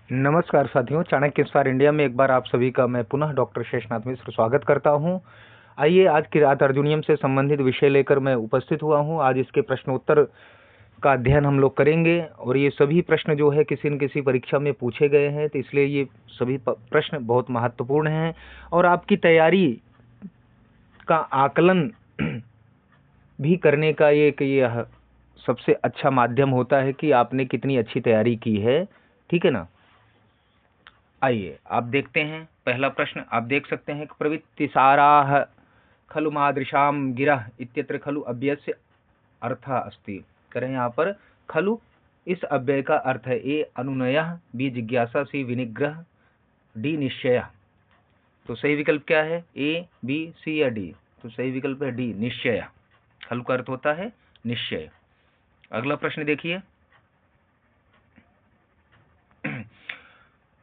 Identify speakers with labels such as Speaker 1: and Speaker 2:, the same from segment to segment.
Speaker 1: नमस्कार साथियों, Chanakya star India में एक बार आप सभी का मैं पुनः डॉक्टर शेषनाथ मिश्र स्वागत करता हूं। आइए आज किरात अर्जुनियम से संबंधित विषय लेकर मैं उपस्थित हुआ हूं। आज इसके प्रश्नोत्तर का अध्ययन हम लोग करेंगे और ये सभी प्रश्न जो है किसी न किसी परीक्षा में पूछे गए हैं, तो इसलिए ये सभी प्रश्न बहुत महत्वपूर्ण हैं और आपकी तैयारी का आकलन भी करने का एक यह सबसे अच्छा माध्यम होता है कि आपने कितनी अच्छी तैयारी की है। ठीक है ना। आइए आप देखते हैं पहला प्रश्न। आप देख सकते हैं कि प्रवृत्तिसाराः खलु मादृशां गिरः इत्यत्र खलु अव्ययस्य अर्थः अस्ति। करें यहाँ पर खलु इस अव्यय का अर्थ है ए अनुनयः, बी जिज्ञासा, सी विनिग्रह, डी निश्चयः। तो सही विकल्प क्या है? ए, बी, सी या डी? तो सही विकल्प है डी निश्चय। खलु का अर्थ होता है निश्चय। अगला प्रश्न देखिए।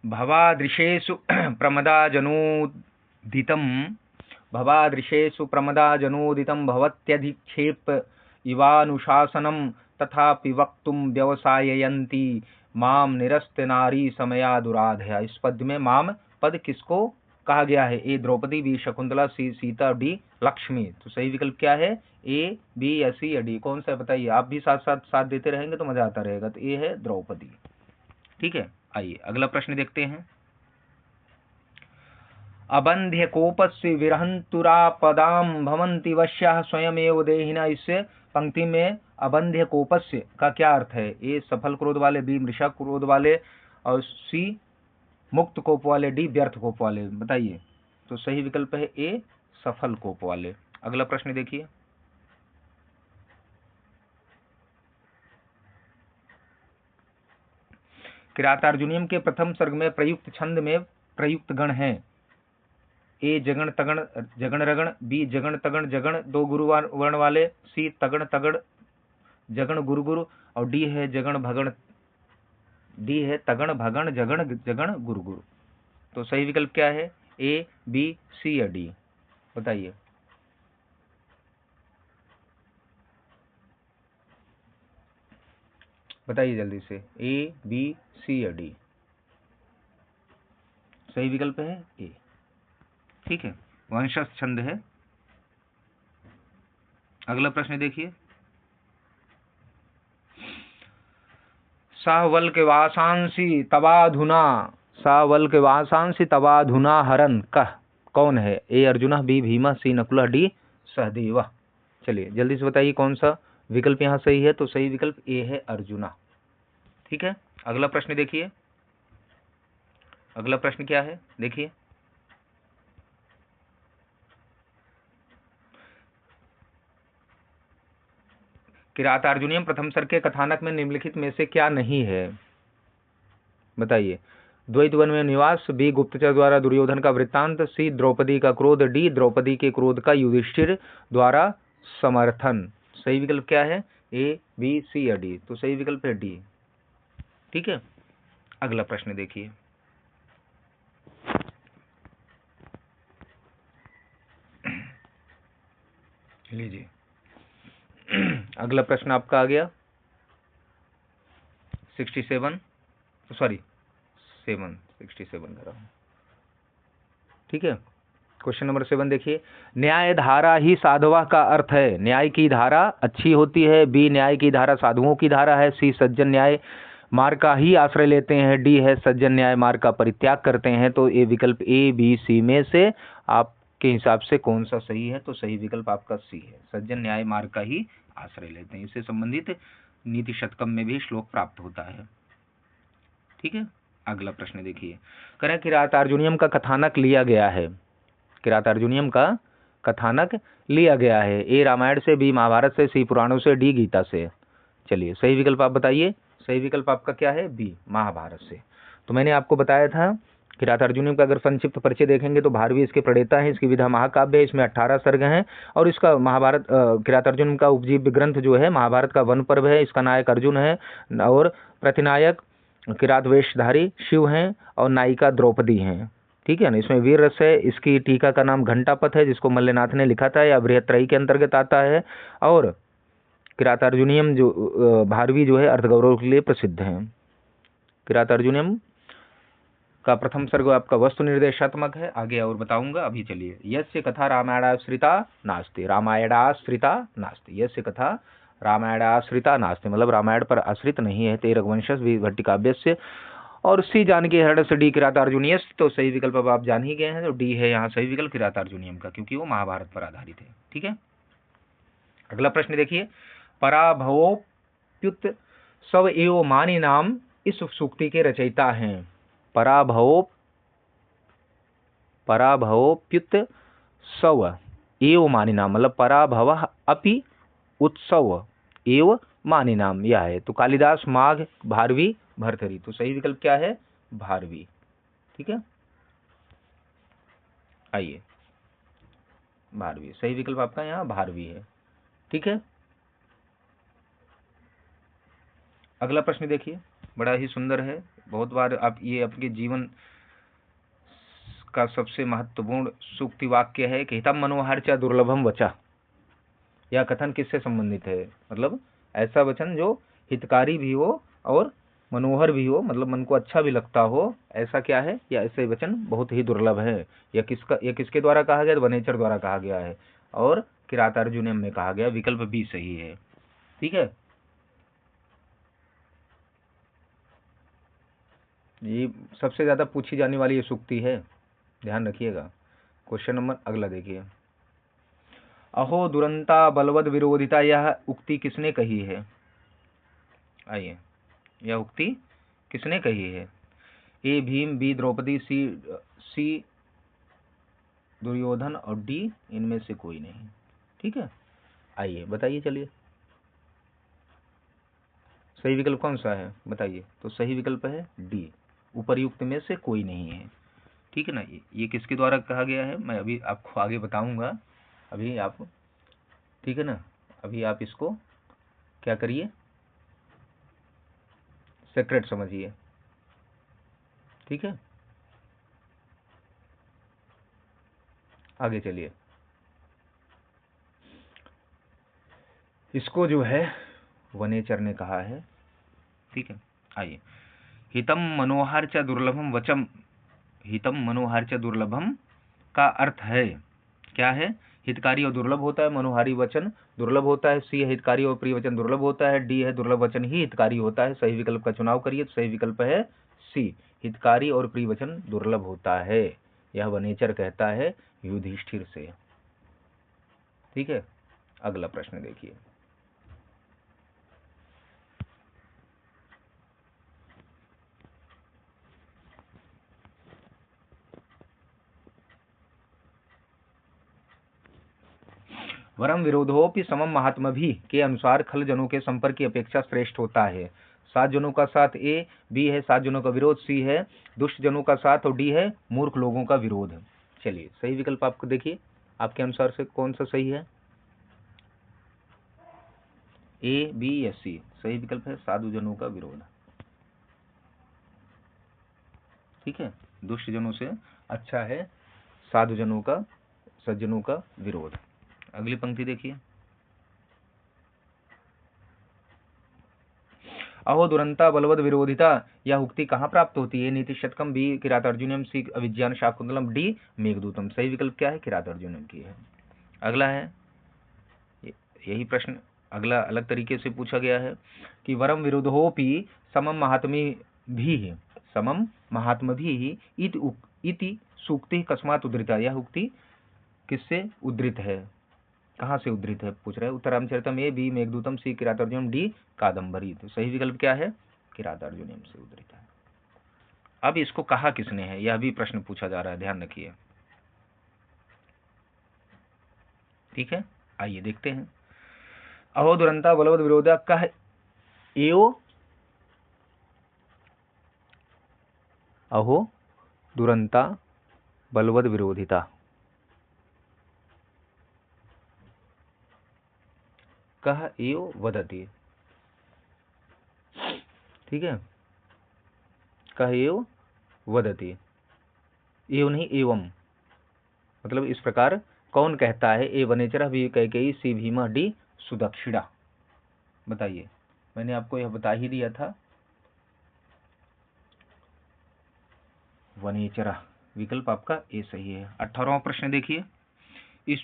Speaker 1: भवादृशेषु प्रमदाजनोदितं भवत्यधिक्षेप इवानुशासनं तथापि वक्तुं व्यवसाययन्ति माम निरस्त नारी समया दुराधया। इस पद में माम पद किसको कहा गया है? ए द्रौपदी, बी शकुंतला, सी सीता, डी लक्ष्मी। तो सही विकल्प क्या है? ए, बी या सी या डी? कौन सा बताइए। आप भी साथ देते रहेंगे तो मजा आता रहेगा। तो ए है द्रौपदी। ठीक है। आइए अगला प्रश्न देखते हैं। अबंध्य कोपस्य विरहंतुरापदाम भवंति वश्याः स्वयमेव देहिना। इस पंक्ति में अबंध्य कोपस्य का क्या अर्थ है? ए सफल क्रोध वाले, बी मृषा क्रोध वाले और सी मुक्त कोप वाले, डी व्यर्थ कोप वाले? बताइए। तो सही विकल्प है ए सफल कोप वाले। अगला प्रश्न देखिए। किरातार्जुनीयम के प्रथम सर्ग में प्रयुक्त छंद में प्रयुक्त गण हैं। ए जगण तगण जगण रगण, बी जगण तगण जगण दो गुरु वर्ण वाले, सी तगण तगड़ जगण गुरु गुरु और डी है तगण भगण जगण जगण गुरु गुरु। तो सही विकल्प क्या है? ए, बी, सी या डी? बताइए। बताइए जल्दी से। ए, बी, सी या डी? सही विकल्प है ए। ठीक है, वंशज छंद है। अगला प्रश्न देखिए। सावल के वासांसी तबाधुना हरन कह कौन है? ए अर्जुन, बी भीमा, सी नकुल, डी सहदेव? चलिए जल्दी से बताइए कौन सा विकल्प यहाँ सही है। तो सही विकल्प ए है अर्जुना। ठीक है। अगला प्रश्न देखिए। अगला प्रश्न क्या है देखिए। किरातार्जुनीयम प्रथम सर्ग के कथानक में निम्नलिखित में से क्या नहीं है? बताइए। द्वैत वन में निवास, बी गुप्तचर द्वारा दुर्योधन का वृत्तांत, सी द्रौपदी का क्रोध, डी द्रौपदी के क्रोध का युधिष्ठिर द्वारा समर्थन? सही विकल्प क्या है? ए, बी, सी या डी? तो सही विकल्प है डी। ठीक है। अगला प्रश्न देखिए। लीजिए अगला प्रश्न आपका आ गया 67 कर रहा हूं। ठीक है। क्वेश्चन नंबर 7 देखिए। न्याय धारा ही साधवा का अर्थ है। न्याय की धारा अच्छी होती है, बी न्याय की धारा साधुओं की धारा है, सी सज्जन न्याय मार्ग का ही आश्रय लेते हैं, डी है सज्जन न्याय मार्ग का परित्याग करते हैं। तो ये विकल्प ए, बी, सी में से आपके हिसाब से कौन सा सही है? तो सही विकल्प आपका सी है, सज्जन न्याय मार्ग का ही आश्रय लेते हैं। इससे संबंधित नीति शतकम में भी श्लोक प्राप्त होता है। ठीक है। अगला प्रश्न देखिए। करें किरातार्जुनीयम का कथानक लिया गया है। किरातार्जुनीयम का कथानक लिया गया है। ए रामायण से, बी महाभारत से, सी पुराणों से, डी गीता से? चलिए सही विकल्प आप बताइए। सही विकल्प आपका क्या है? बी महाभारत से। तो मैंने आपको बताया था किरातार्जुनीयम का अगर संक्षिप्त परिचय देखेंगे तो भारवी इसके प्रणेता हैं। इसकी विधा महाकाव्य है, इसमें 18 सर्ग हैं और इसका महाभारत किरातार्जुनीयम का उपजीव्य ग्रंथ जो है महाभारत का वन पर्व है। इसका नायक अर्जुन है और प्रतिनायक किरात वेशधारी शिव हैं और नायिका द्रौपदी हैं। ठीक है ना। इसमें वीर रस है। इसकी टीका का नाम घंटापथ है, जिसको मल्लनाथ ने लिखा था, या बृहत्रयी के अंतर्गत आता है। और किरातार्जुनीयम जो भारवी जो है अर्थगौरव के लिए प्रसिद्ध हैं। किरातार्जुनीयम का प्रथम सर्ग आपका वस्तु निर्देशात्मक है, आगे और बताऊंगा। अभी चलिए, यस्य कथा रामायणाश्रिता नास्ति, रामायणाश्रिता नास्ति, यस्य कथा रामायणाश्रिता नास्ति मतलब रामायण पर आश्रित नहीं है, ते रघुवंशस्य भट्टिकाव्यस्य। और सी जानकी हरण से डी किरातार्जुनीयस, तो सही विकल्प अब आप जान ही गए हैं, तो डी है यहाँ सही विकल्प किरातार्जुनीयम का, क्योंकि वो महाभारत पर आधारित है। ठीक है, अगला प्रश्न देखिए, पराभवोप्युत सव एव मानि नाम इस सूक्ति के रचयिता हैं। पराभवोप्युत सव एव मानि नाम मतलब पराभव अपि उत्सव एव मानि नाम, यह है। तो कालिदास, माघ, भारवी, भर्तरी, तो सही विकल्प क्या है? भारवी। ठीक है, आइए, भारवी सही विकल्प आपका यहाँ भारवी है। ठीक है, अगला प्रश्न देखिए, बड़ा ही सुंदर है, बहुत बार आप ये आपके जीवन का सबसे महत्वपूर्ण सूक्ति वाक्य है कि हितम मनोहर च दुर्लभम वचा। यह कथन किससे संबंधित है? मतलब ऐसा वचन जो हितकारी भी हो और मनोहर भी हो, मतलब मन को अच्छा भी लगता हो, ऐसा क्या है? या ऐसे वचन बहुत ही दुर्लभ है। यह किसके द्वारा कहा गया? वनेचर द्वारा कहा गया है और किरातार्जुनीयम में कहा गया। विकल्प बी सही है। ठीक है, ये सबसे ज्यादा पूछी जाने वाली ये सूक्ति है, ध्यान रखिएगा। क्वेश्चन नंबर अगला देखिए, अहो दुरंता बलवद विरोधिता, यह उक्ति किसने कही है? आइए, यह उक्ति किसने कही है? ए भीम, बी द्रौपदी, सी दुर्योधन और डी इनमें से कोई नहीं। ठीक है, आइए बताइए, चलिए सही विकल्प कौन सा है बताइए। तो सही विकल्प है डी, उपर्युक्त में से कोई नहीं है। ठीक है ना, ये किसके द्वारा कहा गया है मैं अभी आपको आगे बताऊंगा। अभी आप, ठीक है ना, अभी आप इसको क्या करिए, सेक्रेट समझिए। ठीक है, आगे चलिए, इसको जो है वनेचर ने कहा है। ठीक है, आइए, हितम मनोहर च दुर्लभम वचम, हितम मनोहर च दुर्लभम का अर्थ है क्या है? हितकारी और दुर्लभ होता है, मनोहारी वचन दुर्लभ होता है। सी है हितकारी और प्रिय वचन दुर्लभ होता है। डी है दुर्लभ वचन ही हितकारी होता है। सही विकल्प का चुनाव करिए, तो सही विकल्प है सी, हितकारी और प्रिय वचन दुर्लभ होता है। यह वनेचर कहता है युधिष्ठिर से। ठीक है, अगला प्रश्न देखिए, वरम विरोधोपि समम महात्मा भी के अनुसार खल जनों के संपर्क की अपेक्षा श्रेष्ठ होता है। 7 जनों का साथ ए, बी है 7 जनों का विरोध, सी है दुष्ट जनों का साथ और डी है मूर्ख लोगों का विरोध। चलिए सही विकल्प आपको देखिए, आपके अनुसार से कौन सा सही है? ए, बी या सी? सही विकल्प है साधु जनों का विरोध। ठीक है, दुष्ट जनों से अच्छा है साधु जनों का, सज्जनों का विरोध। अगली पंक्ति देखिए, अहो दुरंता बलवद विरोधिता, यह उक्ति कहाँ प्राप्त होती है? नीति शतकम, बी किरातार्जुनीयम, सी अभिज्ञान शाकुंतलम, डी मेघदूतम। सही विकल्प क्या है? किरातार्जुनीयम की है। अगला है, यही प्रश्न अगला अलग तरीके से पूछा गया है कि वरम विरोधोपि समम महात्मी भी, समम महात्म भी इति सूक्ति कस्मात उद्धृता, यह उक्ति किससे उद्धृत है? कहाँ से उद्धृत है पूछ रहे हैं। उत्तरामचरितम, ए, बी मेघदूतम, सी किरातार्जुनीयम, डी कादम्बरी। तो सही विकल्प क्या है? किरातार्जुनीयम से उद्धृत है। अब इसको कहा किसने है, यह भी प्रश्न पूछा जा रहा है, ध्यान रखिए। ठीक है, आइए देखते हैं, अहो दुरंता बलवद विरोधा कह एव, अहो दुरंता बलवद विरोधिता, कह एव वदति। ठीक है, कह एव वदति, एव नहीं एवं, मतलब इस प्रकार कौन कहता है? ए वनेचर, बी कैकेयी, सी भीमा, डी सुदक्षिणा। बताइए, मैंने आपको यह बता ही दिया था। वनेचर, विकल्प आपका ए सही है। 18वां प्रश्न देखिए, इस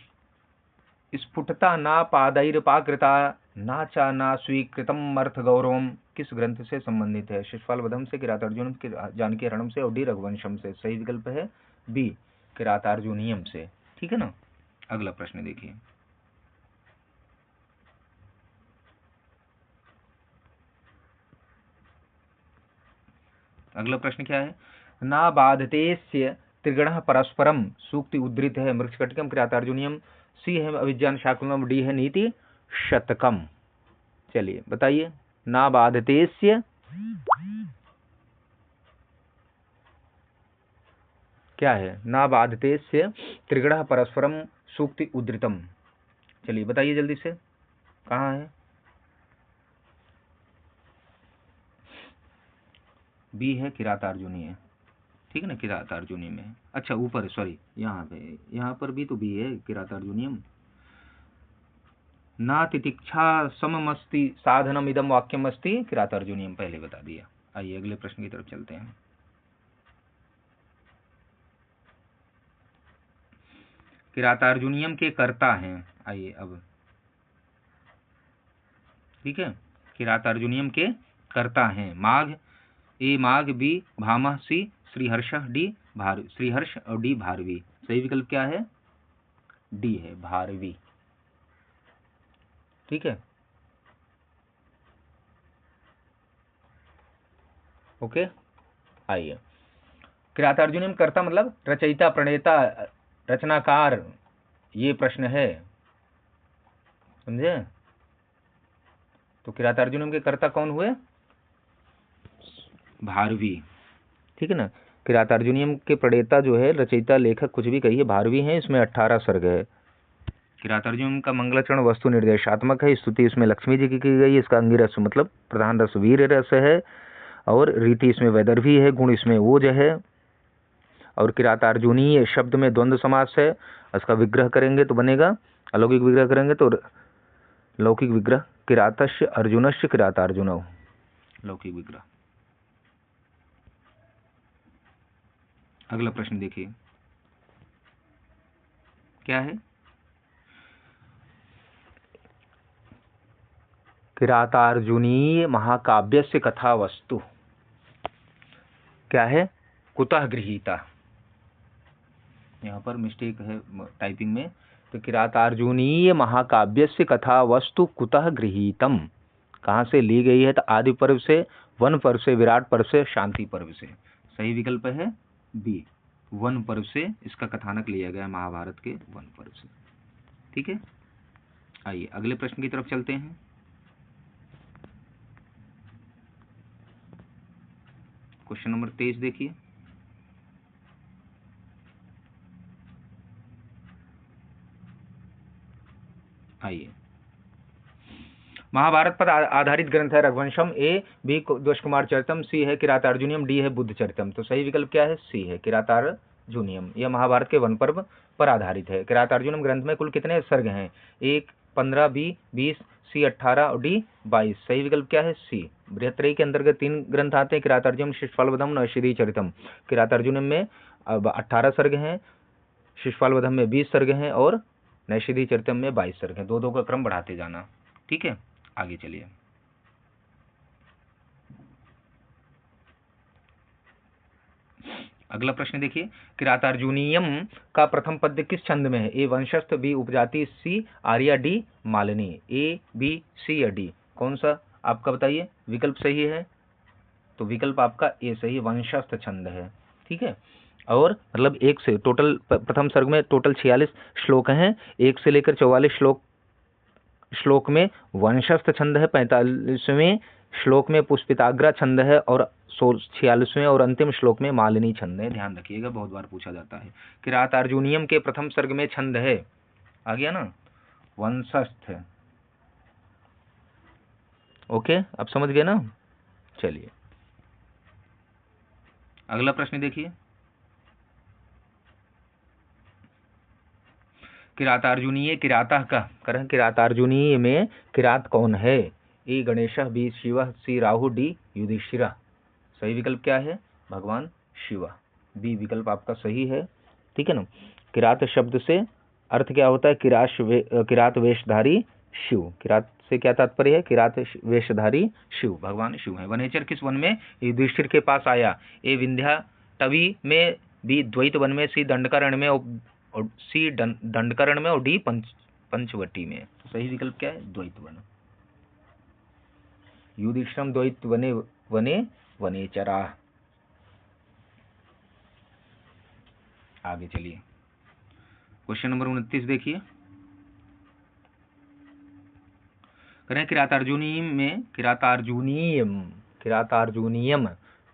Speaker 1: स्फुटता ना पादैर्पाकृता ना चा ना स्वीकृतम अर्थ गौरवम किस ग्रंथ से संबंधित है? शिशुपाल वधम से, किरातार्जुन, जानकी हरणम से और डी रघुवंशम से। सही विकल्प है बी किरातार्जुनीयम से, ठीक है ना। अगला प्रश्न देखिए, अगला प्रश्न क्या है? ना बाधतेस्य त्रिगण परस्परम सूक्ति उद्धृत है मृक्षकटिकम किरातार्जुनियम, सी है अभिज्ञान शाकुंतलम, डी है नीति शतकम। चलिए बताइए, ना बाधतेस्य क्या है? ना बाधतेस्य त्रिगण परस्परम सूक्ति उद्धृतम। चलिए बताइए जल्दी से, कहाँ है? बी है किरातार्जुनी है, ठीक है ना, किरातार्जुनी में। अच्छा ऊपर, सॉरी, यहाँ पर भी तो बी है किरातार्जुनियम। ना तितिक्षा सममस्ति साधनम इदम वाक्यम अस्ति किरातार्जुनियम, पहले बता दिया। आइए अगले प्रश्न की तरफ चलते हैं। किरातार्जुनियम के कर्ता हैं, आइए अब, ठीक है, किरातार्जुनियम के कर्ता हैं माघ, ए माघ, बी भामह, सी श्रीहर्ष, डी श्रीहर्ष और डी भारवी। सही विकल्प क्या है? डी है भारवी, ठीक है, ओके। आइए, किरातार्जुनियम कर्ता मतलब रचयिता, प्रणेता, रचनाकार, ये प्रश्न है, समझे? तो किरातार्जुनियम के कर्ता कौन हुए? भारवी, ठीक है ना। किरातार्जुनियम के प्रणेता जो है, रचयिता, लेखक, कुछ भी कहिए, भारवी हैं। इसमें 18 सर्ग है। किरातार्जुनियम का मंगलाचरण वस्तु निर्देशात्मक है। स्तुति इसमें लक्ष्मी जी की गई है। इसका अंगी रस मतलब प्रधान रस वीर रस है, और रीति इसमें वैदर्भी है, गुण इसमें ओज है। और किरातार्जुनीय शब्द में द्वंद्व समास है। इसका विग्रह करेंगे तो बनेगा, अलौकिक विग्रह करेंगे तो लौकिक विग्रह, किरातस्य अर्जुनस्य किरातार्जुनौ, लौकिक विग्रह। अगला प्रश्न देखिए, क्या है? किरातार्जुनीय महाकाव्यस्य कथा वस्तु क्या है? कुतः गृहीता। यहाँ पर मिस्टेक है टाइपिंग में। तो किरातार्जुनीय महाकाव्यस्य कथा वस्तु कुतः गृहीतम, कहाँ से ली गई है? तो आदि पर्व से, वन पर्व से, विराट पर्व से, शांति पर्व से। सही विकल्प है बी, वन पर्व से इसका कथानक लिया गया, महाभारत के वन पर्व से, ठीक है। आइए अगले प्रश्न की तरफ चलते हैं। क्वेश्चन नंबर 23 देखिए, आइए, महाभारत पर आधारित ग्रंथ है रघुवंशम, ए बी दोष कुमार चरितम, सी है किरातार्जुनियम, डी है बुद्ध चरितम। तो सही विकल्प क्या है? सी है किरातार्जुनियम। यह महाभारत के वन पर्व पर आधारित है। किरातार्जुनियम ग्रंथ में कुल कितने सर्ग हैं? 1, 15, बी 20, सी 18 और डी 22। सही विकल्प क्या है? सी। बृहत्रयी के अंतर्गत 3 ग्रंथ आते हैं, किरातार्जुनियम, शिशुपालवधम, नैषधि चरितम। किरातार्जुनियम में अब 18 सर्ग हैं, शिशुपालवधम में 20 सर्ग हैं और नैषधि चरितम में 22 सर्ग हैं। 2-2 का क्रम बढ़ाते जाना, ठीक है। आगे चलिए, अगला प्रश्न देखिए, किरातार्जुनीयम का प्रथम पद्य किस छंद में है? ए वंशस्थ, बी उपजाति, सी आर्या, डी मालिनी। ए बी सी या डी, कौन सा आपका बताइए विकल्प सही है? तो विकल्प आपका ए सही, वंशस्थ छंद है, ठीक है। और मतलब 1 से टोटल, प्रथम सर्ग में टोटल 46 श्लोक हैं, 1 से लेकर 44 श्लोक में वंशस्थ छंद है, 45वें श्लोक में पुष्पिताग्रा छंद है और 46वें और अंतिम श्लोक में मालिनी छंद है। ध्यान रखिएगा, बहुत बार पूछा जाता है। किरातार्जुनियम के प्रथम सर्ग में छंद है, आ गया ना, वंशस्थ। ओके, अब समझ गए ना। चलिए अगला प्रश्न देखिए, किरातार्जुनीय किराता का करें, किरातार्जुनीय में किरात कौन है? ए गणेश, बी शिव, सी राहु, डी युधिष्ठिर। सही विकल्प क्या है? भगवान शिव, बी विकल्प आपका सही है। ठीक है ना। किरात शब्द से अर्थ क्या होता है? किरात वेशधारी शिव। किरात से क्या तात्पर्य है? किरात वेशधारी शिव, भगवान शिव है। वनेचर किस वन में युधिष्ठिर के पास आया? ए विंध्याटवी में, बी द्वैत वन में, सी दंडकारण्य में, और सी दंडकारण्य में, और डी पंचवटी में। तो सही विकल्प क्या है? द्वैत वन। युधिष्ठिरम द्वैत वने वने वनेचरा। आगे चलिए, क्वेश्चन नंबर 29 देखिए। करें किरातार्जुनीयम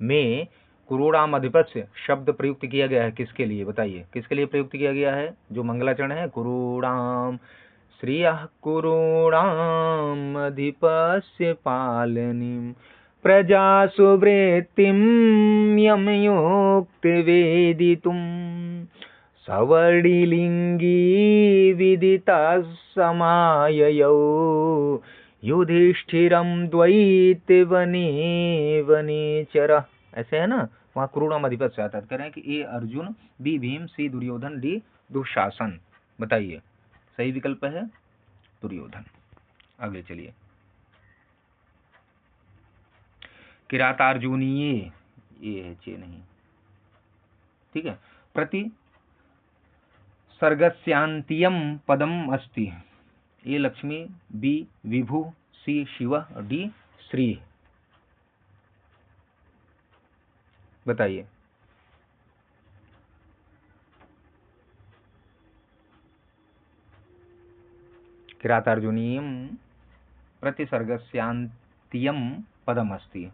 Speaker 1: में कुरूणामधिपस्य शब्द प्रयुक्त किया गया है किसके लिए? बताइए, किसके लिए प्रयुक्त किया गया है? जो मंगलाचरण है, कुरूणाम श्रियः कुरूणामधिपस्य पालनीं प्रजासु वृत्तिं यमयोक्तिवेदितुं सवर्णिलिंगी विदिता समाययौ युधिष्ठिरम द्वैत वने वनेचर। ऐसे है ना, वहाँ क्रूरम अधिपत से आता है। कह रहे हैं कि ए अर्जुन, बी भीम, सी दुर्योधन, डी दुशासन। बताइए, सही विकल्प है दुर्योधन। आगे चलिए, किरातार्जुनीय, ये है चे नहीं। ठीक है। प्रति सर्गस्यांत्यम पदम अस्ति। ए लक्ष्मी, बी विभु, सी शिव, डी श्री। बताइए, किरातार्जुनीयम प्रतिसर्गस्यांत्यम पदम अस्ति।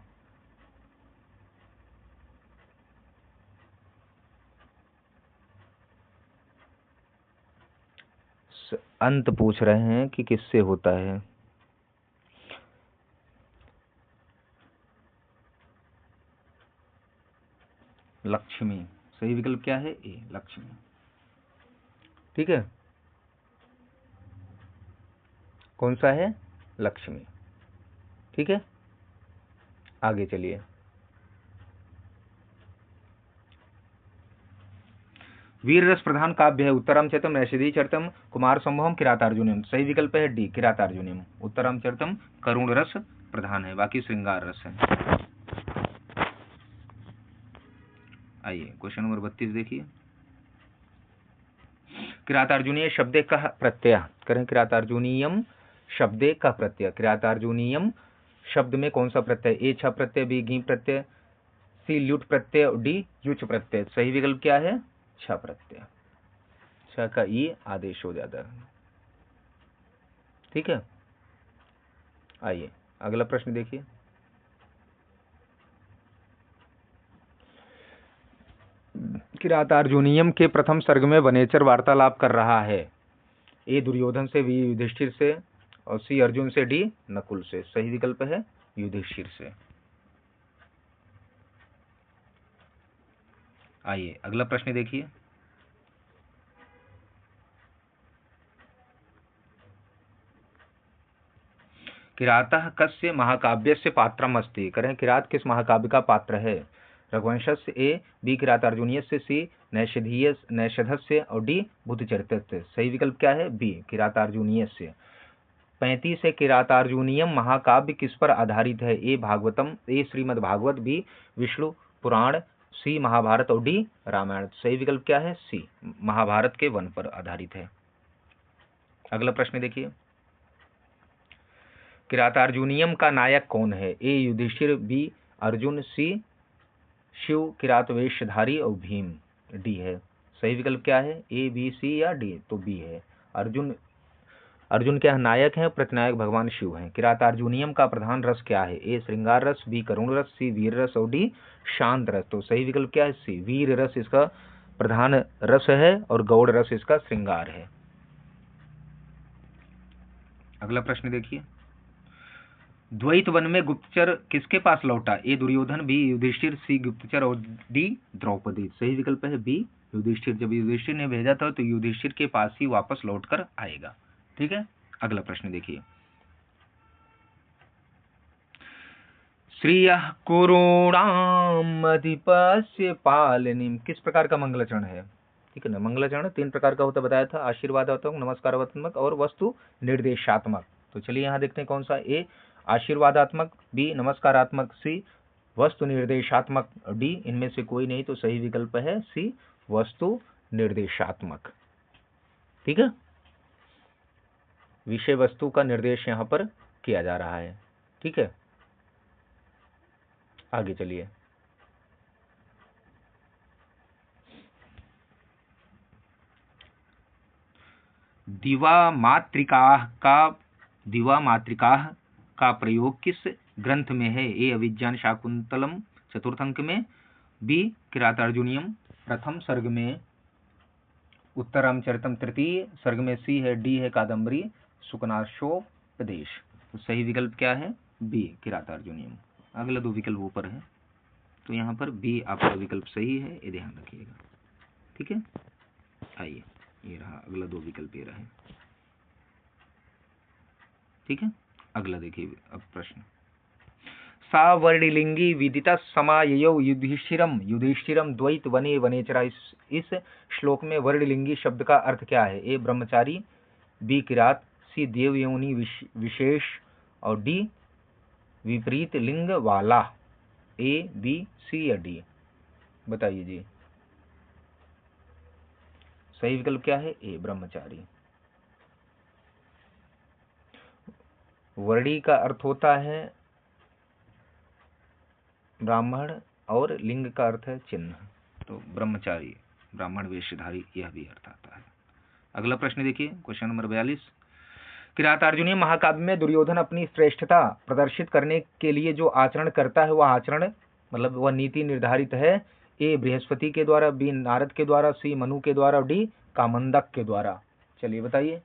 Speaker 1: अंत पूछ रहे हैं कि किससे होता है? लक्ष्मी। सही विकल्प क्या है? ए लक्ष्मी। ठीक है, कौन सा है? लक्ष्मी। ठीक है, आगे चलिए। वीर रस प्रधान काव्य है उत्तरम चरितम, नैषधि चरितम, कुमार संभवम, किरातार्जुनीयम। सही विकल्प है डी किरातार्जुनीयम। उत्तरम चरितम करुण रस प्रधान है, बाकी श्रृंगार रस है। आइए, क्वेश्चन नंबर 32 देखिए। किरातार्जुनीय शब्दे का प्रत्यय। करें, किरातार्जुनीयम शब्दे का प्रत्यय। किरातार्जुनीयम शब्द में कौन सा प्रत्यय? ए छ प्रत्यय, बी गी प्रत्यय, सी ल्युट प्रत्यय, डी युच प्रत्यय। सही विकल्प क्या है? छ प्रत्यय। छ का ई आदेश हो जाता है। ठीक है, आइए अगला प्रश्न देखिए। किरातार्जुनीयम के प्रथम सर्ग में वनेचर वार्तालाप कर रहा है। ए दुर्योधन से, बी युधिष्ठिर से, और सी अर्जुन से, डी नकुल से। सही विकल्प है युधिष्ठिर से। आइए अगला प्रश्न देखिए। किरातः कस्य महाकाव्यस्य पात्रम अस्ति। करें, किरात किस महाकाव्य का पात्र है? रघुवंशस्य, ए बी किरातार्जुनीयस्य, सी नैषधस्य, और डी बुद्धचरितस्य। सही विकल्प क्या है? बी किरातार्जुनीयस्य। 35 है किरातार्जुनीयम महाकाव्य किस पर आधारित है? ए भागवतम, ए श्रीमद् भागवत, बी विष्णु पुराण, सी महाभारत, और डी रामायण। सही विकल्प क्या है? सी महाभारत के वन पर आधारित है। अगला प्रश्न देखिए। किरातार्जुनीयम का नायक कौन है? ए युधिष्ठिर, बी अर्जुन, सी शिव किरातवेशधारी, और भीम। डी है। सही विकल्प क्या है? ए बी सी या डी? तो बी है। अर्जुन क्या नायक है? प्रतिनायक भगवान शिव हैं। किरातार्जुनीयम का प्रधान रस क्या है? ए श्रृंगार रस, बी करुण रस, सी वीर रस, और डी शांत रस। तो सही विकल्प क्या है? सी वीर रस इसका प्रधान रस है, और गौड़ रस इसका श्रृंगार है। अगला प्रश्न देखिए। द्वैत वन में गुप्तचर किसके पास लौटा? ए दुर्योधन, बी युधिष्ठिर, सी गुप्तचर, और डी द्रौपदी। सही विकल्प है बी युधिष्ठिर। जब युधिष्ठिर ने भेजा था तो युधिष्ठिर के पास ही वापस लौट कर आएगा। ठीक है, अगला प्रश्न देखिए। श्रियः कुरूणामधिपस्य पालनीम किस प्रकार का मंगलाचरण है? ठीक है ना, मंगलाचरण 3 प्रकार का होता बताया था, आशीर्वादात्मक, नमस्कारात्मक और वस्तु निर्देशात्मक। तो चलिए यहाँ देखते हैं कौन सा, ए आशीर्वादात्मक, बी नमस्कारात्मक, सी वस्तु निर्देशात्मक, डी इनमें से कोई नहीं, तो सही विकल्प है सी वस्तु निर्देशात्मक। ठीक है, विषय वस्तु का निर्देश यहाँ पर किया जा रहा है। ठीक है, आगे चलिए। दिवा मातृकाः का प्रयोग किस ग्रंथ में है? ए अभिज्ञान शाकुंतलम चतुर्थ अंक में, बी किरातार्जुनीयम प्रथम सर्ग में, उत्तरामचरितम तृतीय सर्ग में, सी है, डी है कादम्बरी सुकनाशोपदेश। तो सही विकल्प क्या है? बी किरातार्जुनीयम। अगला 2 विकल्प ऊपर है, तो यहाँ पर बी आपका विकल्प सही है, ये ध्यान रखिएगा। ठीक है, आइए ये रहा अगला 2 विकल्प ये रहे। ठीक है, अगला देखिए अब प्रश्न। सा वर्णिलिंगी विदिता समाययो युधिष्ठिरम द्वैत वने वनेचरा। इस श्लोक में वर्णिलिंगी शब्द का अर्थ क्या है? ए ब्रह्मचारी, बी किरात, सी देवयोनि विशेष और डी विपरीत लिंग वाला। ए बी सी या डी बताइए जी। सही विकल्प क्या है? ए ब्रह्मचारी। वर्णी का अर्थ होता है ब्राह्मण और लिंग का अर्थ है चिन्ह, तो ब्रह्मचारी ब्राह्मण वेशधारी यह भी अर्थ आता है। अगला प्रश्न देखिए, क्वेश्चन नंबर 42। किरातार्जुनीय महाकाव्य में दुर्योधन अपनी श्रेष्ठता प्रदर्शित करने के लिए जो आचरण करता है, वह आचरण मतलब वह नीति निर्धारित है। ए बृहस्पति के द्वारा, बी नारद के द्वारा, सी मनु के द्वारा, डी कामंदक के द्वारा। चलिए बताइए,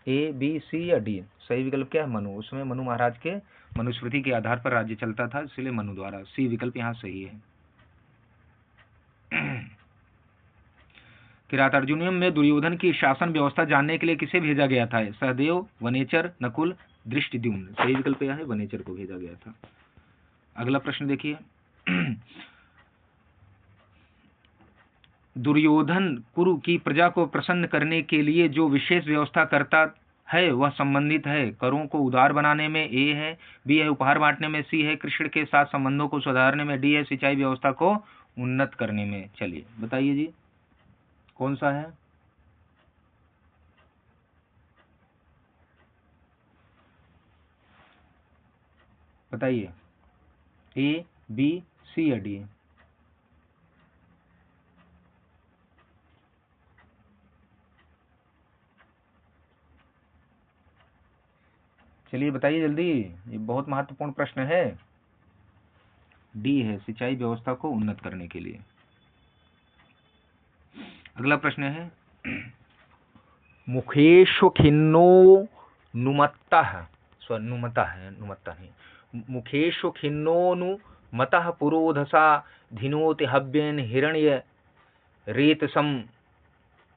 Speaker 1: ए बी सी या डी। सही विकल्प क्या है? मनु। उसमें मनु महाराज के मनुस्मृति के आधार पर राज्य चलता था, इसलिए मनु द्वारा। सी विकल्प यहाँ सही है। किरातार्जुनीयम में दुर्योधन की शासन व्यवस्था जानने के लिए किसे भेजा गया था? सहदेव, वनेचर, नकुल, दृष्टिद्युम्न। सही विकल्प यह है, वनेचर को भेजा गया था। अगला प्रश्न देखिए। दुर्योधन कुरु की प्रजा को प्रसन्न करने के लिए जो विशेष व्यवस्था करता है वह संबंधित है करों को उदार बनाने में, ए है, बी है उपहार बांटने में, सी है कृष्ण के साथ संबंधों को सुधारने में, डी है सिंचाई व्यवस्था को उन्नत करने में। चलिए बताइए जी, कौन सा है? बताइए, ए बी सी या डी। चलिए बताइए जल्दी, ये बहुत महत्वपूर्ण प्रश्न है। डी है, सिंचाई व्यवस्था को उन्नत करने के लिए। अगला प्रश्न है, मुखेशु खिन्नो नुमत्तः, नुमतः है, नुमत्तः नहीं, मुखेशु खिन्नोनुमतः पुरोधसा धिनोति हव्येन हिरण्य रेतसम।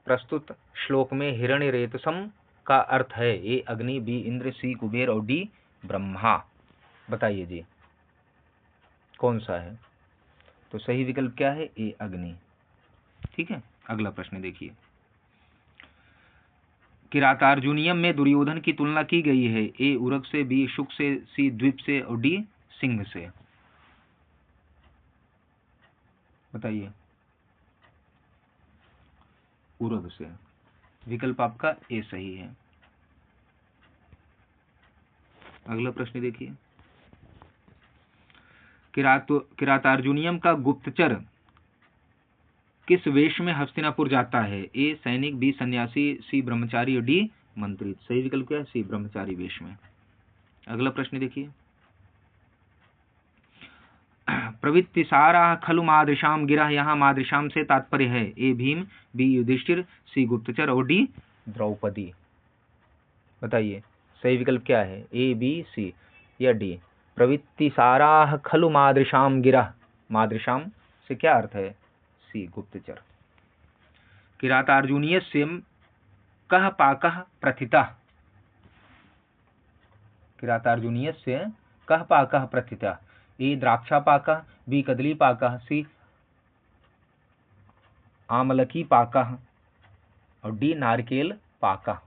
Speaker 1: प्रस्तुत श्लोक में हिरण्य रेतसम का अर्थ है ए अग्नि, बी इंद्र, सी कुबेर और डी ब्रह्मा। बताइए जी, कौन सा है? तो सही विकल्प क्या है? ए अग्नि। ठीक है, अगला प्रश्न देखिए। किरातार्जुनीयम में दुर्योधन की तुलना की गई है, ए उरग से, बी शुक से, सी द्वीप से और डी सिंह से। बताइए, उरग से। विकल्प आपका ए सही है। अगला प्रश्न देखिए। किरातार्जुनीयम का गुप्तचर किस वेश में हस्तिनापुर जाता है? ए सैनिक, बी सन्यासी, सी ब्रह्मचारी और डी मंत्री। सही विकल्प क्या है? सी ब्रह्मचारी वेश में। अगला प्रश्न देखिए। प्रवृत्ति सारा खलु मादृशाम गिरा, यहाँ मादृशाम से तात्पर्य है ए भीम, बी युधिष्ठिर, सी गुप्तचर और डी द्रौपदी। बताइए, सही विकल्प क्या है? ए बी सी या डी। प्रवृत्ति सारा खलु मादृशाम गिरा, मादृशाम से क्या अर्थ है? सी गुप्तचर। किरातार्जुनीयस्य कः पाकः प्रथितः। किरातार्जुनीयस्य कः पाकः प्रथितः? ए द्राक्षा पाकः, बी कदली पाकः, सी आमलकी पाकः और डी नारकेल पाकः।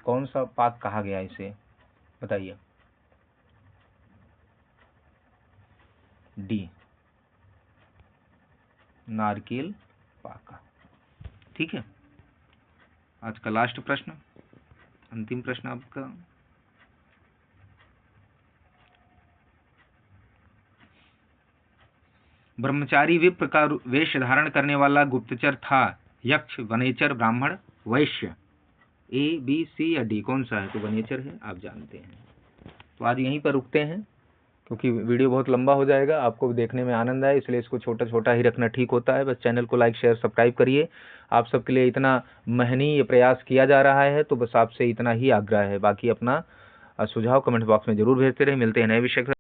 Speaker 1: कौन सा पाक कहा गया इसे, बताइए। डी नारकेल पाका। ठीक है, आज का लास्ट प्रश्न, अंतिम प्रश्न आपका। ब्रह्मचारी विप्र का वेश धारण करने वाला गुप्तचर था यक्ष, वनेचर, ब्राह्मण, वैश्य। ए, बी, सी या डी, कौन सा है? तो वनेचर है, आप जानते हैं। तो आज यहीं पर रुकते हैं क्योंकि वीडियो बहुत लंबा हो जाएगा, आपको देखने में आनंद आए इसलिए इसको छोटा छोटा ही रखना ठीक होता है। बस चैनल को लाइक शेयर सब्सक्राइब करिए। आप सबके लिए इतना महनीय प्रयास किया जा रहा है तो बस आपसे इतना ही आग्रह है। बाकी अपना सुझाव कमेंट बॉक्स में जरूर भेजते रहे। मिलते हैं नए विषय।